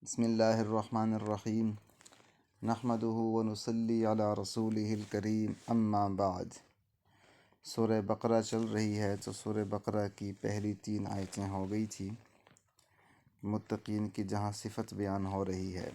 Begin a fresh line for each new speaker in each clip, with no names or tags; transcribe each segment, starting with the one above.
بسم اللہ الرحمن الرحیم نحمدہ ونصلی علی رسولہ الکریم اما بعد۔ سورہ بقرہ چل رہی ہے تو سورہ بقرہ کی پہلی 3 آیتیں ہو گئی تھی متقین کی، جہاں صفت بیان ہو رہی ہے۔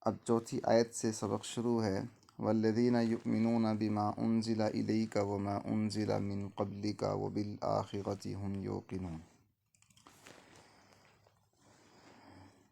اب چوتھی آیت سے سبق شروع ہے۔ والذین یؤمنون بما انزل الیک وما انزل من قبلک وبالآخرۃ هم یوقنون۔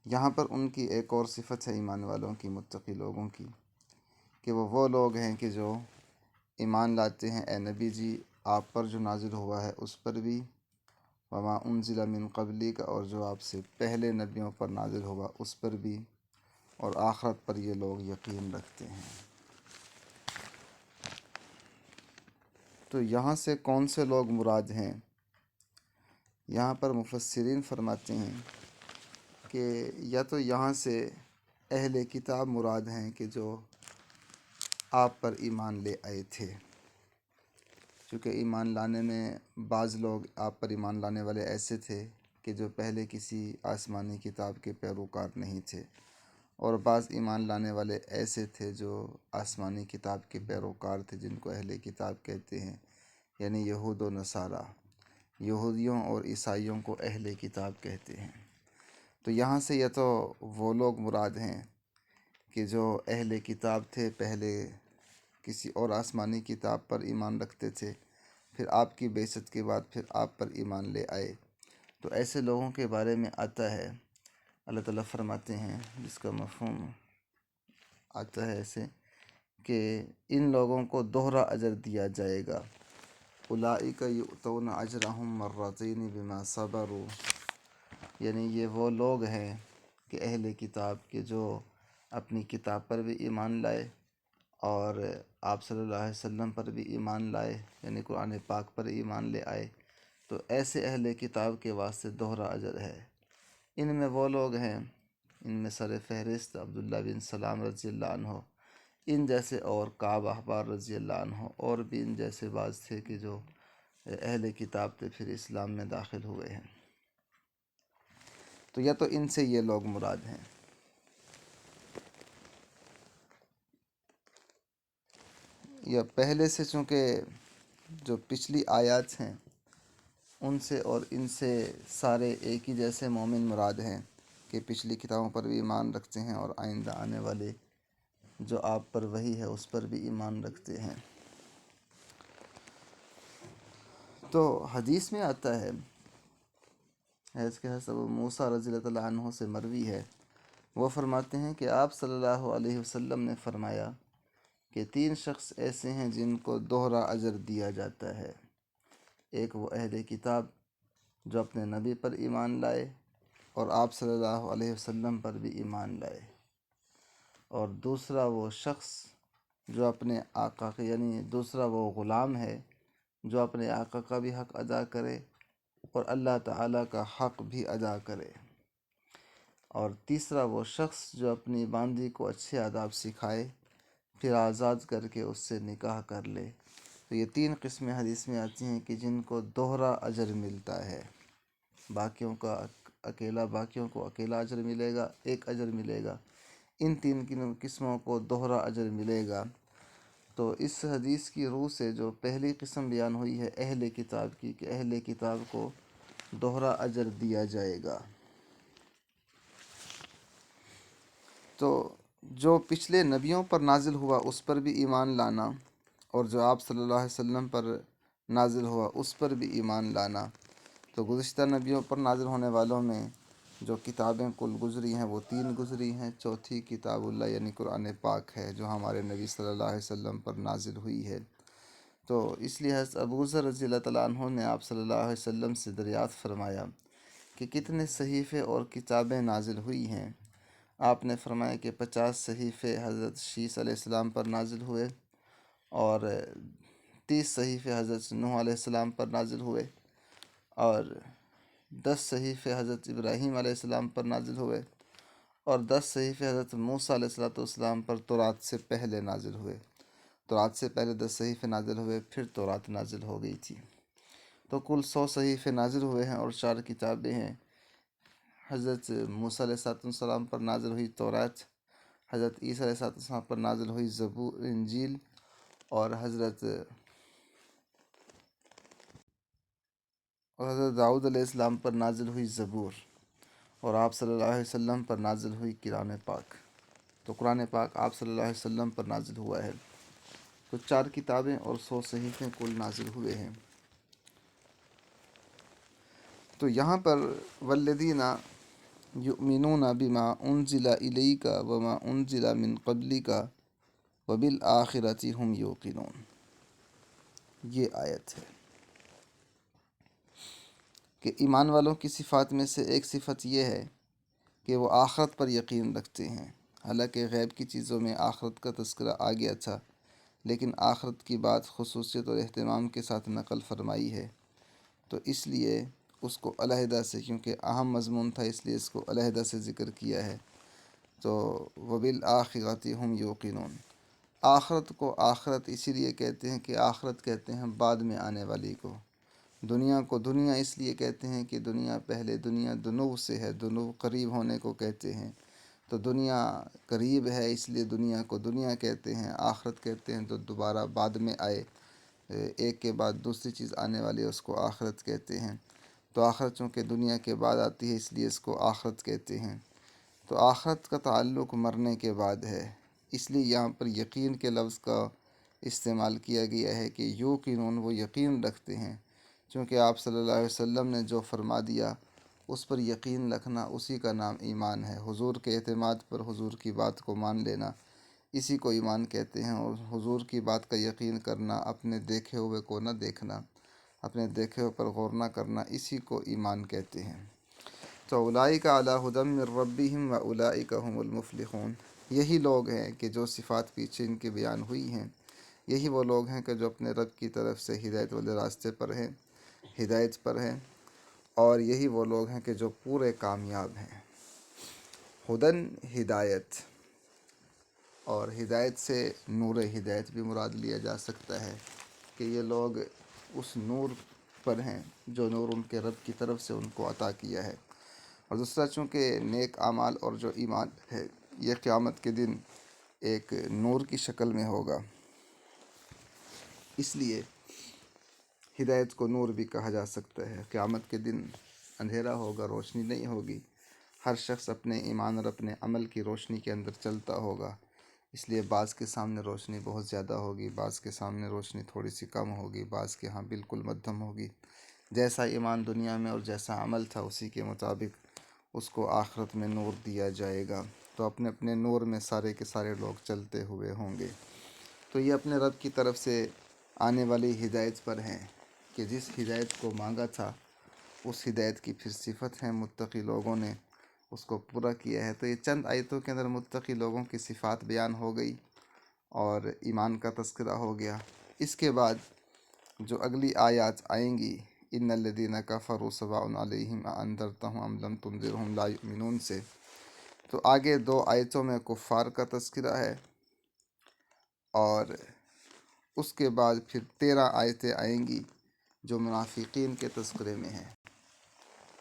یہاں پر ان کی ایک اور صفت ہے ایمان والوں کی، متقی لوگوں کی، کہ وہ لوگ ہیں کہ جو ایمان لاتے ہیں اے نبی جی آپ پر جو نازل ہوا ہے اس پر بھی، وما انزل من قبلک اور جو آپ سے پہلے نبیوں پر نازل ہوا اس پر بھی، اور آخرت پر یہ لوگ یقین رکھتے ہیں۔ تو یہاں سے کون سے لوگ مراد ہیں؟ یہاں پر مفسرین فرماتے ہیں کہ یا تو یہاں سے اہل کتاب مراد ہیں کہ جو آپ پر ایمان لے آئے تھے، چونکہ ایمان لانے میں بعض لوگ آپ پر ایمان لانے والے ایسے تھے کہ جو پہلے کسی آسمانی کتاب کے پیروکار نہیں تھے، اور بعض ایمان لانے والے ایسے تھے جو آسمانی کتاب کے پیروکار تھے، جن کو اہل کتاب کہتے ہیں، یعنی یہود و نصارہ۔ یہودیوں اور عیسائیوں کو اہل کتاب کہتے ہیں۔ تو یہاں سے یا تو وہ لوگ مراد ہیں کہ جو اہل کتاب تھے، پہلے کسی اور آسمانی کتاب پر ایمان رکھتے تھے، پھر آپ کی بعثت کے بعد پھر آپ پر ایمان لے آئے، تو ایسے لوگوں کے بارے میں آتا ہے، اللہ تعالیٰ فرماتے ہیں، جس کا مفہوم آتا ہے ایسے کہ ان لوگوں کو دوہرا اجر دیا جائے گا۔ اولئک یؤتون اجرہم مرتین بما صبروا، یعنی یہ وہ لوگ ہیں کہ اہل کتاب کے جو اپنی کتاب پر بھی ایمان لائے اور آپ صلی اللہ علیہ وسلم پر بھی ایمان لائے، یعنی قرآن پاک پر ایمان لے آئے، تو ایسے اہل کتاب کے واسطے دوہرا اجر ہے۔ ان میں وہ لوگ ہیں، ان میں سر فہرست عبداللہ بن سلام رضی اللہ عنہ، ان جیسے اور کعب احبار رضی اللہ عنہ، اور بھی ان جیسے بعض تھے کہ جو اہل کتاب تھے پھر اسلام میں داخل ہوئے ہیں۔ تو یا تو ان سے یہ لوگ مراد ہیں۔ یا پہلے سے، چونکہ جو پچھلی آیات ہیں ان سے اور ان سے سارے ایک ہی جیسے مومن مراد ہیں کہ پچھلی کتابوں پر بھی ایمان رکھتے ہیں اور آئندہ آنے والے جو آپ پر وحی ہے اس پر بھی ایمان رکھتے ہیں۔ تو حدیث میں آتا ہے، حدیث کے حضرت ابو موسیٰ رضی اللہ عنہ سے مروی ہے، وہ فرماتے ہیں کہ آپ صلی اللہ علیہ وسلم نے فرمایا کہ 3 شخص ایسے ہیں جن کو دوہرا اجر دیا جاتا ہے۔ ایک وہ اہل کتاب جو اپنے نبی پر ایمان لائے اور آپ صلی اللہ علیہ وسلم پر بھی ایمان لائے، اور دوسرا وہ شخص جو اپنے آقا کے، یعنی دوسرا وہ غلام ہے جو اپنے آقا کا بھی حق ادا کرے اور اللہ تعالیٰ کا حق بھی ادا کرے، اور تیسرا وہ شخص جو اپنی باندی کو اچھے آداب سکھائے پھر آزاد کر کے اس سے نکاح کر لے۔ تو یہ 3 قسمیں حدیث میں آتی ہیں کہ جن کو دوہرا اجر ملتا ہے، باقیوں کو اکیلا اجر ملے گا، ایک اجر ملے گا، ان 3 قسموں کو دوہرا اجر ملے گا۔ تو اس حدیث کی روح سے جو پہلی قسم بیان ہوئی ہے اہل کتاب کی، کہ اہل کتاب کو دوہرا اجر دیا جائے گا، تو جو پچھلے نبیوں پر نازل ہوا اس پر بھی ایمان لانا، اور جو آپ صلی اللہ علیہ وسلم پر نازل ہوا اس پر بھی ایمان لانا۔ تو گزشتہ نبیوں پر نازل ہونے والوں میں جو کتابیں کل گزری ہیں وہ 3 گزری ہیں، چوتھی کتاب اللہ یعنی قرآن پاک ہے جو ہمارے نبی صلی اللہ علیہ وسلم پر نازل ہوئی ہے۔ تو اس لیے حضرت ابو ذر رضی اللہ تعالیٰ عنہ نے آپ صلی اللہ علیہ وسلم سے دریافت فرمایا کہ کتنے صحیفے اور کتابیں نازل ہوئی ہیں؟ آپ نے فرمایا کہ 50 صحیفے حضرت شیس علیہ السلام پر نازل ہوئے، اور 30 صحیفے حضرت نوح علیہ السلام پر نازل ہوئے، اور 10 صحیفے حضرت ابراہیم علیہ السلام پر نازل ہوئے، اور 10 صحیفے حضرت موسیٰ علیہ السلام پر تورات سے پہلے نازل ہوئے۔ تورات سے پہلے 10 صحیفے نازل ہوئے، پھر تورات نازل ہو گئی تھی۔ تو کل 100 صحیفے نازل ہوئے ہیں، اور 4 کتابیں ہیں، حضرت موسیٰ علیہ السلام پر نازل ہوئی تورات، حضرت عیسیٰ علیہ السلام پر نازل ہوئی زبور انجیل، اور حضرت داؤد علیہ السلام پر نازل ہوئی زبور، اور آپ صلی اللہ علیہ وسلم پر نازل ہوئی قرآن پاک۔ تو قرآن پاک آپ صلی اللہ علیہ وسلم پر نازل ہوا ہے۔ تو 4 کتابیں اور 100 صحیفے کل نازل ہوئے ہیں۔ تو یہاں پر والذین یؤمنون بما انزل الیک وما انزل من قبلک وبالآخرۃ هم یوقنون، یہ آیت ہے کہ ایمان والوں کی صفات میں سے ایک صفت یہ ہے کہ وہ آخرت پر یقین رکھتے ہیں۔ حالانکہ غیب کی چیزوں میں آخرت کا تذکرہ آ گیا تھا، لیکن آخرت کی بات خصوصیت اور اہتمام کے ساتھ نقل فرمائی ہے، تو اس لیے اس کو علیحدہ سے، کیونکہ اہم مضمون تھا اس لیے اس کو علیحدہ سے ذکر کیا ہے۔ تو وبالآخرۃ هم یوقنون، آخرت کو آخرت اسی لیے کہتے ہیں کہ آخرت کہتے ہیں بعد میں آنے والی کو۔ دنیا کو دنیا اس لیے کہتے ہیں کہ دنیا پہلے دنیا دنو سے ہے، دنو قریب ہونے کو کہتے ہیں، تو دنیا قریب ہے اس لیے دنیا کو دنیا کہتے ہیں۔ آخرت کہتے ہیں تو دوبارہ بعد میں آئے، ایک کے بعد دوسری چیز آنے والی ہے، اس کو آخرت کہتے ہیں۔ تو آخرت چونکہ دنیا کے بعد آتی ہے اس لیے اس کو آخرت کہتے ہیں۔ تو آخرت کا تعلق مرنے کے بعد ہے، اس لیے یہاں پر یقین کے لفظ کا استعمال کیا گیا ہے کہ یوقنون، وہ یقین رکھتے ہیں، چونکہ آپ صلی اللہ علیہ وسلم نے جو فرما دیا اس پر یقین رکھنا، اسی کا نام ایمان ہے۔ حضور کے اعتماد پر حضور کی بات کو مان لینا، اسی کو ایمان کہتے ہیں۔ اور حضور کی بات کا یقین کرنا، اپنے دیکھے ہوئے کو نہ دیکھنا، اپنے دیکھے ہوئے پر غور نہ کرنا، اسی کو ایمان کہتے ہیں۔ تو اولئک علی ھدی من ربہم واولئک ھم المفلحون، یہی لوگ ہیں کہ جو صفات پیچھے ان کی بیان ہوئی ہیں، یہی وہ لوگ ہیں کہ جو اپنے رب کی طرف سے ہدایت والے راستے پر ہیں، ہدایت پر ہیں، اور یہی وہ لوگ ہیں کہ جو پورے کامیاب ہیں۔ ہدن ہدایت، اور ہدایت سے نور ہدایت بھی مراد لیا جا سکتا ہے کہ یہ لوگ اس نور پر ہیں جو نور ان کے رب کی طرف سے ان کو عطا کیا ہے۔ اور دوسرا، چونکہ نیک اعمال اور جو ایمان ہے یہ قیامت کے دن ایک نور کی شکل میں ہوگا، اس لیے ہدایت کو نور بھی کہا جا سکتا ہے۔ قیامت کے دن اندھیرا ہوگا، روشنی نہیں ہوگی، ہر شخص اپنے ایمان اور اپنے عمل کی روشنی کے اندر چلتا ہوگا، اس لیے بعض کے سامنے روشنی بہت زیادہ ہوگی، بعض کے سامنے روشنی تھوڑی سی کم ہوگی، بعض کے ہاں بالکل مدھم ہوگی۔ جیسا ایمان دنیا میں اور جیسا عمل تھا اسی کے مطابق اس کو آخرت میں نور دیا جائے گا، تو اپنے اپنے نور میں سارے کے سارے لوگ چلتے ہوئے ہوں گے۔ تو یہ اپنے رب کی طرف سے آنے والی ہدایت پر ہیں کہ جس ہدایت کو مانگا تھا اس ہدایت کی پھر صفت ہے، متقی لوگوں نے اس کو پورا کیا ہے۔ تو یہ چند آیتوں کے اندر متقی لوگوں کی صفات بیان ہو گئی اور ایمان کا تذکرہ ہو گیا۔ اس کے بعد جو اگلی آیات آئیں گی، ان الذین کفروا سواء علیہم اانذرتہم ام لم تنذرہم لا یؤمنون سے، تو آگے 2 آیتوں میں کفار کا تذکرہ ہے، اور اس کے بعد پھر 13 آیتیں آئیں گی جو منافقین کے تذکرے میں ہیں،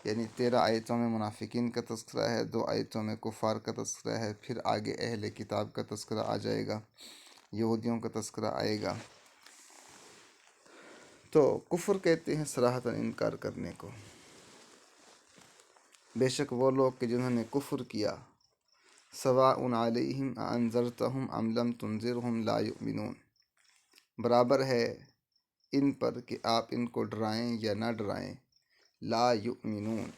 یعنی 13 آیتوں میں منافقین کا تذکرہ ہے، 2 آیتوں میں کفار کا تذکرہ ہے، پھر آگے اہل کتاب کا تذکرہ آ جائے گا، یہودیوں کا تذکرہ آئے گا۔ تو کفر کہتے ہیں صراحتاً انکار کرنے کو۔ بے شک وہ لوگ کہ جنہوں نے کفر کیا، سواء علیہم اانذرتہم ام لم تنذرہم لا یؤمنون، برابر ہے ان پر کہ آپ ان کو ڈرائیں یا نہ ڈرائیں، لا یؤمنون،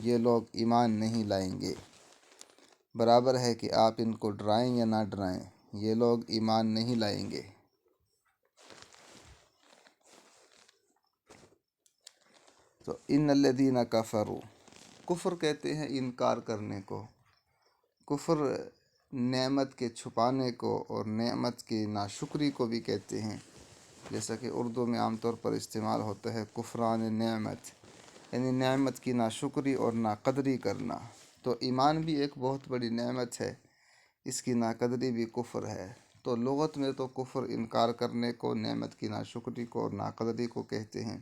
یہ لوگ ایمان نہیں لائیں گے۔ برابر ہے کہ آپ ان کو ڈرائیں یا نہ ڈرائیں، یہ لوگ ایمان نہیں لائیں گے۔ تو ان الذین کفروا، کفر کہتے ہیں انکار کرنے کو، کفر نعمت کے چھپانے کو اور نعمت کی ناشکری کو بھی کہتے ہیں، جیسا کہ اردو میں عام طور پر استعمال ہوتا ہے کفران نعمت، یعنی نعمت کی ناشکری اور ناقدری کرنا۔ تو ایمان بھی ایک بہت بڑی نعمت ہے، اس کی ناقدری بھی کفر ہے۔ تو لغت میں تو کفر انکار کرنے کو، نعمت کی ناشکری کو اور ناقدری کو کہتے ہیں۔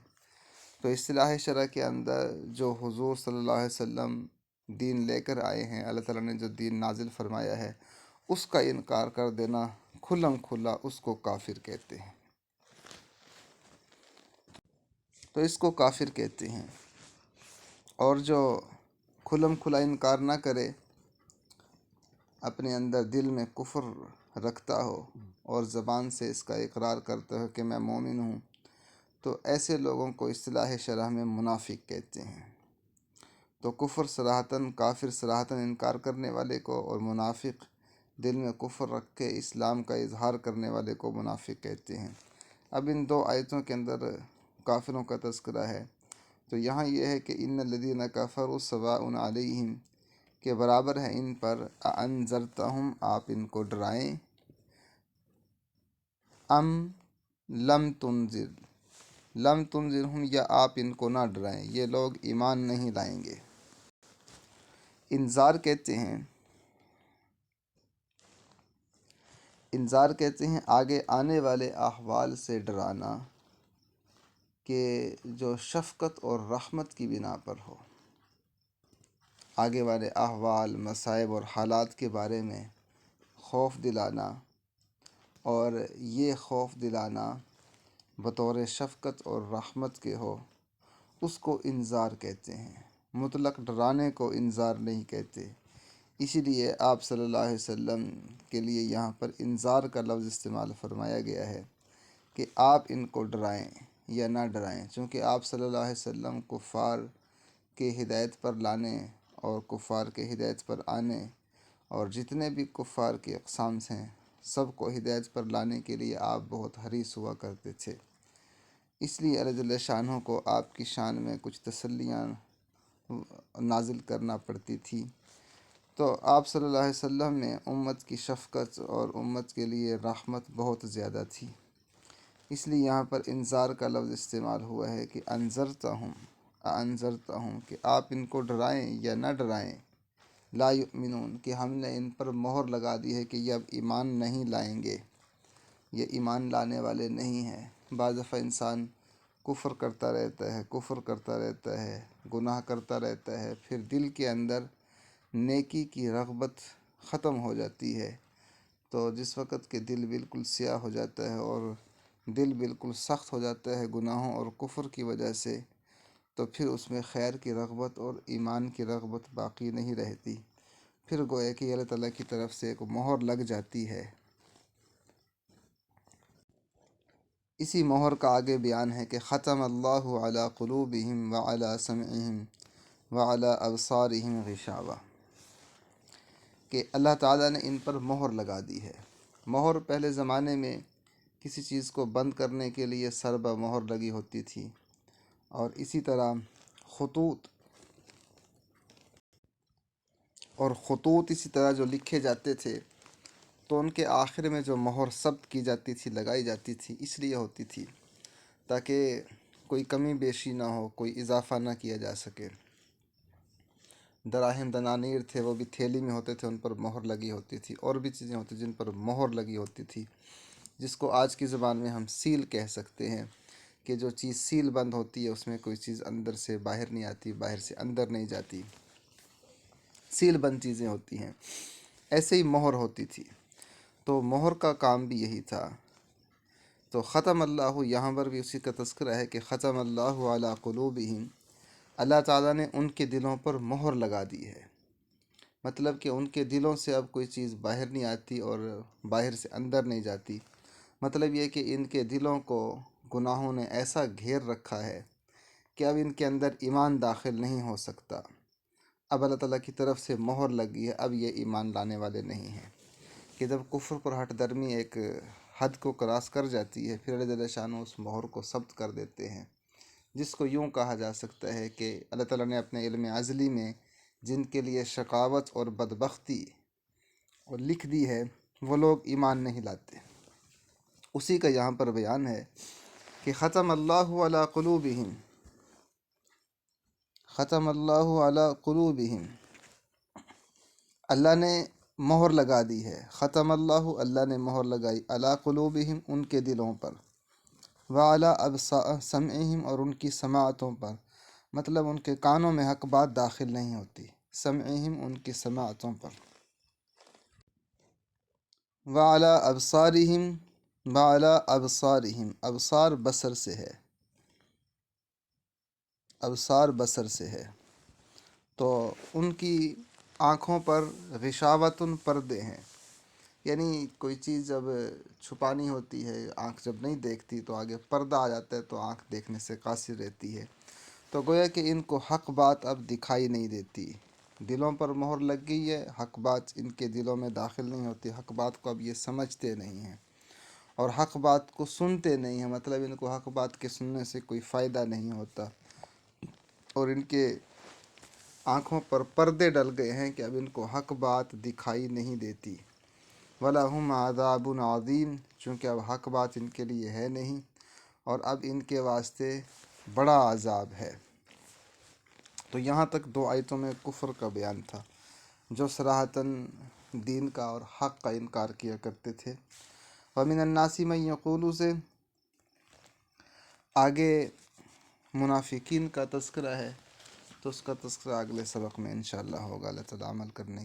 تو اصطلاح شرع کے اندر جو حضور صلی اللہ علیہ وسلم دین لے کر آئے ہیں، اللہ تعالیٰ نے جو دین نازل فرمایا ہے، اس کا انکار کر دینا کھلم کھلا اس کو کافر کہتے ہیں۔ تو اس کو کافر کہتے ہیں۔ اور جو کھلم کھلا انکار نہ کرے، اپنے اندر دل میں کفر رکھتا ہو اور زبان سے اس کا اقرار کرتا ہو کہ میں مومن ہوں، تو ایسے لوگوں کو اصطلاح شرح میں منافق کہتے ہیں۔ تو کفر صراحتاً، کافر صراحتاً انکار کرنے والے کو، اور منافق دل میں کفر رکھ کے اسلام کا اظہار کرنے والے کو منافق کہتے ہیں۔ اب ان دو آیتوں کے اندر کافروں کا تذکرہ ہے، تو یہاں یہ ہے کہ ان الذین کفروا سواء علیہم، کہ برابر ہے ان پر، انذرتہم، آپ ان کو ڈرائیں، ام لم تنذر، لم تنذرہم، یا آپ ان کو نہ ڈرائیں، یہ لوگ ایمان نہیں لائیں گے۔ انذار کہتے ہیں، انذار کہتے ہیں آگے آنے والے احوال سے ڈرانا، کہ جو شفقت اور رحمت کی بنا پر ہو، آگے والے احوال، مصائب اور حالات کے بارے میں خوف دلانا، اور یہ خوف دلانا بطور شفقت اور رحمت کے ہو، اس کو انذار کہتے ہیں۔ مطلق ڈرانے کو انذار نہیں کہتے۔ اسی لیے آپ صلی اللہ علیہ وسلم کے لیے یہاں پر انذار کا لفظ استعمال فرمایا گیا ہے کہ آپ ان کو ڈرائیں یا نہ ڈرائیں، چونکہ آپ صلی اللہ علیہ وسلم کفار کے ہدایت پر لانے اور کفار کے ہدایت پر آنے، اور جتنے بھی کفار کے اقسام ہیں سب کو ہدایت پر لانے کے لیے آپ بہت حریص ہوا کرتے تھے۔ اس لیے اللہ جل شانہ کو آپ کی شان میں کچھ تسلیاں نازل کرنا پڑتی تھی۔ تو آپ صلی اللہ علیہ وسلم میں امت کی شفقت اور امت کے لیے رحمت بہت زیادہ تھی، اس لیے یہاں پر انذار کا لفظ استعمال ہوا ہے کہ انذرتہم، انذرتہم، کہ آپ ان کو ڈرائیں یا نہ ڈرائیں، لا یؤمنون، کہ ہم نے ان پر مہر لگا دی ہے کہ یہ اب ایمان نہیں لائیں گے، یہ ایمان لانے والے نہیں ہیں۔ بعض دفعہ انسان کفر کرتا رہتا ہے، کفر کرتا رہتا ہے، گناہ کرتا رہتا ہے، پھر دل کے اندر نیکی کی رغبت ختم ہو جاتی ہے۔ تو جس وقت کہ دل بالکل سیاہ ہو جاتا ہے اور دل بالکل سخت ہو جاتا ہے گناہوں اور کفر کی وجہ سے، تو پھر اس میں خیر کی رغبت اور ایمان کی رغبت باقی نہیں رہتی، پھر گویا کہ اللہ تعالیٰ کی طرف سے ایک مہر لگ جاتی ہے۔ اسی مہر کا آگے بیان ہے کہ ختم اللہ علی قلوبہم وعلی سمعہم وعلی ابصارہم غشاوہ، کہ اللہ تعالیٰ نے ان پر مہر لگا دی ہے۔ مہر پہلے زمانے میں کسی چیز کو بند کرنے کے لیے سر بہ مہر لگی ہوتی تھی، اور اسی طرح خطوط اسی طرح جو لکھے جاتے تھے، تو ان کے آخر میں جو مہر ثبت کی جاتی تھی، لگائی جاتی تھی، اس لیے ہوتی تھی تاکہ کوئی کمی بیشی نہ ہو، کوئی اضافہ نہ کیا جا سکے۔ دراہم دنانیر تھے، وہ بھی تھیلی میں ہوتے تھے، ان پر مہر لگی ہوتی تھی، اور بھی چیزیں ہوتی جن پر مہر لگی ہوتی تھی، جس کو آج کی زبان میں ہم سیل کہہ سکتے ہیں، کہ جو چیز سیل بند ہوتی ہے اس میں کوئی چیز اندر سے باہر نہیں آتی، باہر سے اندر نہیں جاتی، سیل بند چیزیں ہوتی ہیں، ایسے ہی مہر ہوتی تھی۔ تو مہر کا کام بھی یہی تھا۔ تو ختم اللہ، یہاں پر بھی اسی کا تذکرہ ہے کہ ختم اللہ علی قلوبہم، اللہ تعالیٰ نے ان کے دلوں پر مہر لگا دی ہے، مطلب کہ ان کے دلوں سے اب کوئی چیز باہر نہیں آتی اور باہر سے اندر نہیں جاتی۔ مطلب یہ کہ ان کے دلوں کو گناہوں نے ایسا گھیر رکھا ہے کہ اب ان کے اندر ایمان داخل نہیں ہو سکتا۔ اب اللہ تعالیٰ کی طرف سے مہر لگی ہے، اب یہ ایمان لانے والے نہیں ہیں، کہ جب کفر پر ہٹ درمی ایک حد کو کراس کر جاتی ہے، پھر اللہ جل شانہ اس مہر کو ثبت کر دیتے ہیں، جس کو یوں کہا جا سکتا ہے کہ اللہ تعالیٰ نے اپنے علم ازلی میں جن کے لیے شقاوت اور بدبختی اور لکھ دی ہے، وہ لوگ ایمان نہیں لاتے۔ اسی کا یہاں پر بیان ہے کہ ختم اللہ علی قلوبہم، ختم اللہ علی قلوبہم، اللہ نے مہر لگا دی ہے، ختم اللہ، اللہ نے مہر لگائی، علی قلوبہم، ان کے دلوں پر، وعلی سمعہم، اور ان کی سماعتوں پر، مطلب ان کے کانوں میں حق بات داخل نہیں ہوتی، سمعہم ان کی سماعتوں پر، وعلی ابصارہم، وعلی ابصارہم، ابصار بصر سے ہے، ابصار بصر سے ہے، تو ان کی آنکھوں پر غشاوتن پردے ہیں، یعنی کوئی چیز جب چھپانی ہوتی ہے، آنکھ جب نہیں دیکھتی تو آگے پردہ آ جاتا ہے تو آنکھ دیکھنے سے قاصر رہتی ہے، تو گویا کہ ان کو حق بات اب دکھائی نہیں دیتی، دلوں پر مہر لگ گئی ہے، حق بات ان کے دلوں میں داخل نہیں ہوتی، حق بات کو اب یہ سمجھتے نہیں ہیں اور حق بات کو سنتے نہیں ہیں، مطلب ان کو حق بات کے سننے سے کوئی فائدہ نہیں ہوتا، اور ان کے آنکھوں پر پردے ڈل گئے ہیں کہ اب ان کو حق بات دکھائی نہیں دیتی، وَلَهُمْ عَذَابٌ عَظِيمٌ، چونکہ اب حق بات ان کے لیے ہے نہیں اور اب ان کے واسطے بڑا عذاب ہے۔ تو یہاں تک 2 آیتوں میں کفر کا بیان تھا، جو صراحتاً دین کا اور حق کا انکار کیا کرتے تھے۔ وَمِنَ النَّاسِ مَن يَقُولُ سے آگے منافقین کا تذکرہ ہے، تو اس کا تذکرہ اگلے سبق میں انشاءاللہ ہوگا، اللہ تعالیٰ عمل کرنے